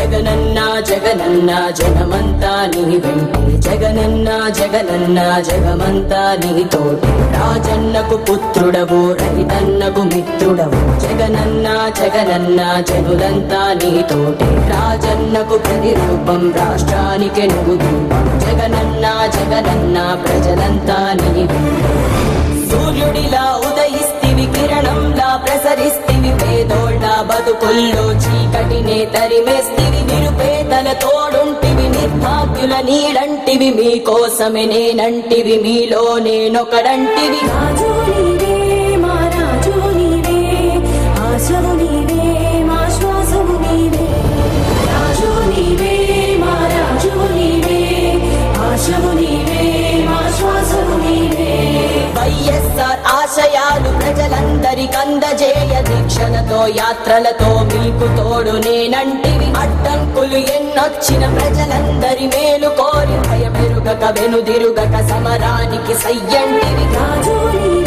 జగనన్న జగనన్న జగమంతా నీ వెంటే జగనన్న జగనన్న జగమంతా నీ తోటి రాజన్నకు పుత్రుడవు రైతన్నకు మిత్రుడవు జగనన్న జగనన్న జనులంతా నీ తోటి రాజన్నకు ప్రతిరూపం రాష్ట్రానికి నువ్వు దీపం జగనన్న జగనన్న ప్రజలంతా నీ వెంటే సూర్యుడిలా ఉదయిస్తివి కిరణంలా ప్రసరిస్తివి పేదోళ్ళ బతుకుల్లో చీకటినే తరిమేస్తివి నిరుపేదల తోడుంటివి నిర్భాగ్యుల నీడంటివి మీకోసమే నేనంటివి మీలో నేనొకడంటివి రాజు నీవే మా రాజు నీవే ఆశవు నీవే మా శ్వాసవు నీవే రాజు నీవే మా రాజు నీవే ఆశవు నీవే మా శ్వాసవు నీవే వైఎస్ఆర్ ఆశయాలు ప్రజలందరికందజేయ దీక్షలతో యాత్రలతో మీకు తోడు నేనంటివి అడ్డంకులు ఎన్నొచ్చిన ప్రజలందరి మేలు కోరి భయమెరుగక వెనుదిరుగక సమరానికి సయ్యంటివి రాజు నీవే